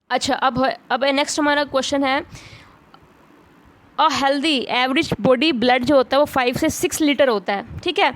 अच्छा, अब नेक्स्ट हमारा क्वेश्चन है, हेल्दी एवरेज बॉडी ब्लड जो होता है वो 5 से 6 लीटर होता है, ठीक है।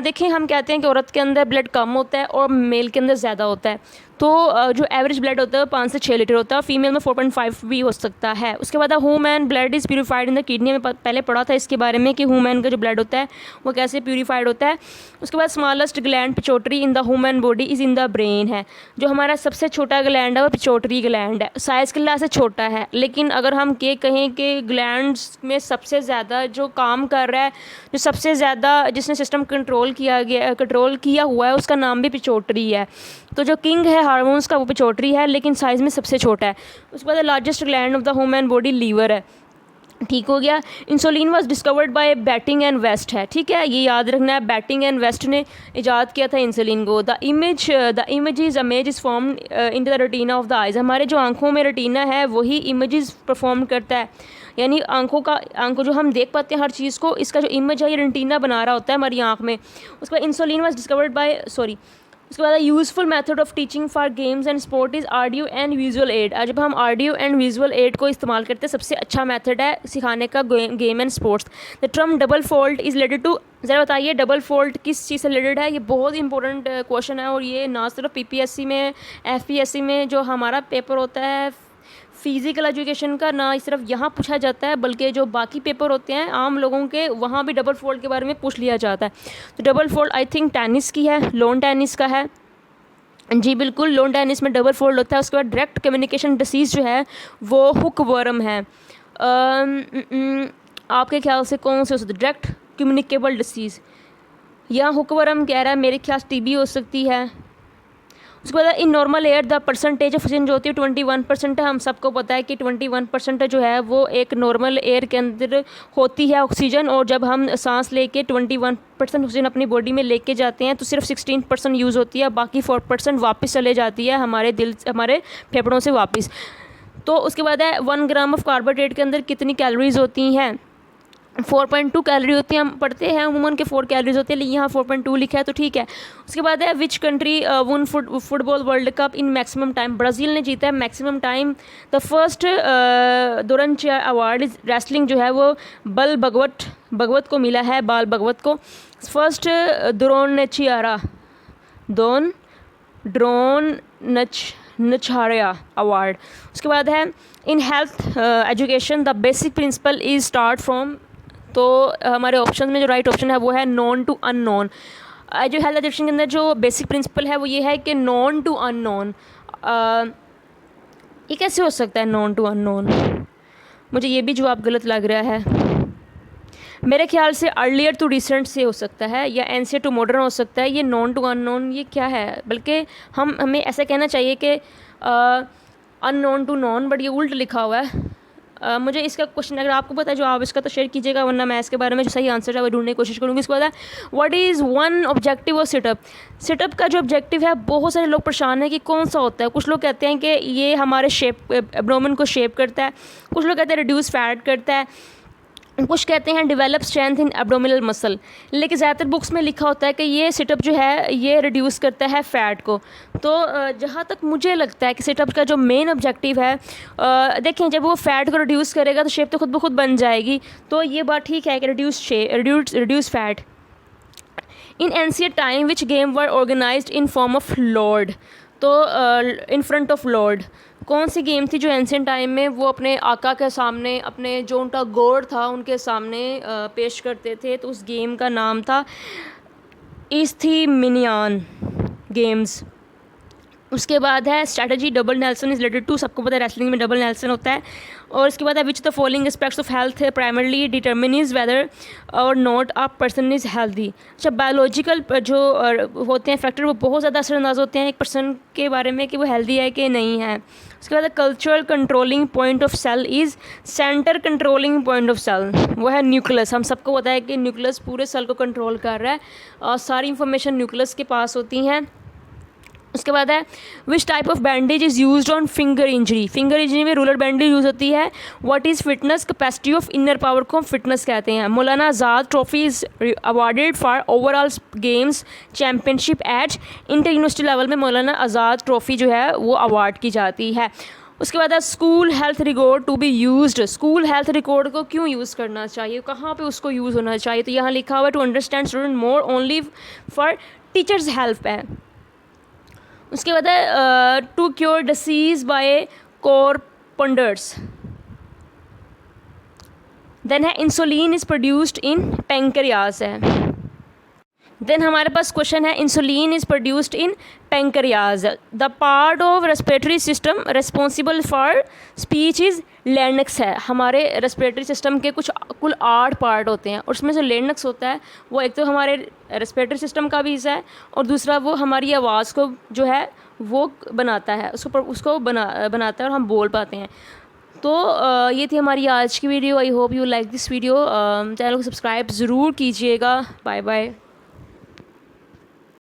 देखिए, हम कहते हैं कि औरत के अंदर ब्लड कम होता है और मेल के अंदर ज़्यादा होता है। तो जो एवरेज ब्लड होता है वो 5 से 6 लीटर होता है, फीमेल में 4.5 भी हो सकता है। उसके बाद human blood is purified in the kidney में पहले पढ़ा था इसके बारे में कि ह्यूमन का जो ब्लड होता है वो कैसे प्यूरीफाइड होता है। उसके बाद smallest gland pituitary in the human body is in the brain है। जो हमारा सबसे छोटा ग्लैंड है वो पिट्यूटरी ग्लैंड है, साइज़ के लिहाज से छोटा है, लेकिन अगर हम कहें कि ग्लैंड्स में सबसे ज़्यादा जो काम कर रहा है, जो सबसे ज़्यादा जिसने सिस्टम कंट्रोल किया हुआ है, उसका नाम भी पिट्यूटरी है। तो जो किंग है हार्मोन्स का वो पिट्यूटरी है, लेकिन साइज़ में सबसे छोटा है। उसके बाद largest gland of the human body liver है, ठीक हो गया। Insulin was discovered by Banting and Best है, ठीक है, ये याद रखना है, बैटिंग एंड वेस्ट ने इजाद किया था इंसुलिन को। The image is form in the retina of the eyes. हमारे जो आंखों में रेटिना है वही इमेजेस परफॉर्म करता है, यानी आंखों जो हम देख पाते हैं हर चीज़ को, इसका जो इमेज है ये रेटिना बना रहा होता है हमारी आँख में। उसके बाद इंसुलिन वाज डिस्कवर्ड बाय उसके बाद useful method of teaching for games and sport is audio and visual add. जब हम ऑडियो एंड विजुअल एड को इस्तेमाल करते हैं, सबसे अच्छा मेथड है सिखाने का game and sports. The term double fold is related to, ज़रा बताइए डबल फोल्ड किस चीज़ से रिलेटेड है। ये बहुत इंपॉर्टेंट क्वेश्चन है, और ये ना सिर्फ पीपीएससी में, एफपीएससी में जो हमारा पेपर होता है फिज़िकल एजुकेशन का, ना सिर्फ यहाँ पूछा जाता है, बल्कि जो बाकी पेपर होते हैं आम लोगों के, वहाँ भी डबल फोल्ड के बारे में पूछ लिया जाता है। तो double fold I think tennis की है, लॉन टेनिस का है। जी बिल्कुल, लॉन टेनिस में डबल फोल्ड होता है। उसके बाद डायरेक्ट कम्युनिकेशन डिसीज़ जो है वो हुक वर्म है। आपके ख्याल से कौन से हो सकते, डायरेक्ट कम्युनिकेबल डिसीज़ या हुक वर्म कह रहा है, मेरे ख्याल से टीबी हो सकती है। उसके बाद in normal air the percentage of oxygen जो होती है 21% है। हम सबको पता है कि 21% जो है वो एक नॉर्मल एयर के अंदर होती है ऑक्सीजन, और जब हम सांस लेके 21% ऑक्सीजन अपनी बॉडी में लेके जाते हैं तो सिर्फ 16% यूज़ होती है, बाकी 4% वापस चले जाती है हमारे फेफड़ों से वापस। तो उसके बाद है 1 ग्राम ऑफ कार्बोहाइड्रेट के अंदर कितनी कैलोरीज होती हैं, 4.2 कैलोरी होती है। हम पढ़ते हैं अमूमन के 4 कैलोरीज होती है, लेकिन यहाँ 4.2 लिखा है तो ठीक है। उसके बाद है which country won football world cup in maximum time. Brazil ने जीता है maximum time. The first Dronacharya award is wrestling जो है वो बल भगवत को मिला है, बाल भगवत को। First Dronacharya award. उसके बाद है in health education the basic principle is start from. तो हमारे ऑप्शन में जो राइट ऑप्शन है वो है नॉन टू अननोन। जो हेल्थ एजुकेशन के अंदर जो बेसिक प्रिंसिपल है वो ये है कि नॉन टू अननोन। ये कैसे हो सकता है नॉन टू अननोन, मुझे ये भी जवाब गलत लग रहा है। मेरे ख्याल से अर्लियर टू रिसेंट से हो सकता है, या एंशियर टू मॉडर्न हो सकता है। ये नॉन टू अननोन ये क्या है, बल्कि हमें ऐसा कहना चाहिए कि अननोन टू नॉन, बट ये उल्ट लिखा हुआ है। मुझे इसका क्वेश्चन अगर आपको पता है जो आप इसका तो शेयर कीजिएगा, वरना मैं इसके बारे में जो सही आंसर है वो ढूंढने की कोशिश करूँगी। इसके बाद है what is one objective of sit up. Sit up का जो ऑब्जेक्टिव है, बहुत सारे लोग परेशान हैं कि कौन सा होता है। कुछ लोग कहते हैं कि ये हमारे एब्डोमेन को शेप करता है, कुछ लोग कहते हैं रिड्यूस फैट करता है, कुछ कहते हैं develop strength in abdominal muscle, लेकिन ज़्यादातर बुक्स में लिखा होता है कि ये सिटअप जो है ये रिड्यूस करता है फ़ैट को। तो जहाँ तक मुझे लगता है कि सिटअप का जो मेन ऑब्जेक्टिव है, देखें जब वो फ़ैट को रिड्यूस करेगा तो शेप तो खुद ब खुद बन जाएगी, तो ये बात ठीक है कि reduce fat. In ancient time which game were organized in form of lord. तो इन फ्रंट ऑफ लॉर्ड कौन सी गेम थी जो एंशिएंट टाइम में वो अपने आका के सामने, अपने जो उनका गॉड था उनके सामने पेश करते थे, तो उस गेम का नाम था इस्थीमिनियन गेम्स। उसके बाद है strategy double Nelson is related to, सबको पता है रेसलिंग में डबल नेल्सन होता है। और इसके बाद है which the following aspects of health है प्राइमरली डिटर्मिनीज वेदर और not a person is healthy. अच्छा, बायोलॉजिकल जो होते हैं फैक्टर वो बहुत ज़्यादा असरअंदाज होते हैं एक पर्सन के बारे में कि वो हेल्दी है कि नहीं है। उसके बाद cultural controlling point of cell is centre controlling point of cell, वो है न्यूक्लियस। हम सबको पता है कि न्यूक्लियस पूरे सेल को कंट्रोल कर रहा है और सारी इंफॉर्मेशन न्यूक्लियस के पास होती हैं। उसके बाद है which type of bandage is used on finger injury. Finger injury में रूलर बैंडेज यूज़ होती है। What is fitness capacity of inner power को हम फिटनेस कहते हैं। Maulana Azad trophy is awarded for overall games championship at inter university level में मौलाना आज़ाद trophy जो है वो अवार्ड की जाती है। उसके बाद है school health record to be used. School health record को क्यों यूज़ करना चाहिए, कहाँ पे उसको यूज़ होना चाहिए, तो यहाँ लिखा हुआ है to understand student more only for teachers help है। उसके बाद है to cure disease by carpenters. Then है insulin is produced in pancreas है। देन हमारे पास क्वेश्चन है insulin is produced in pancreas. The part of respiratory system responsible for speech is larynx है। हमारे रेस्पिरेटरी सिस्टम के कुल 8 पार्ट होते हैं और उसमें से लैरिंक्स होता है वो एक तो हमारे रेस्पिरेटरी सिस्टम का भी हिस्सा है और दूसरा वो हमारी आवाज़ को जो है वो बनाता है, उसको बनाता है और हम बोल पाते हैं। तो ये थी हमारी आज की video. I hope you like this video. Channel को सब्सक्राइब ज़रूर कीजिएगा। Bye bye.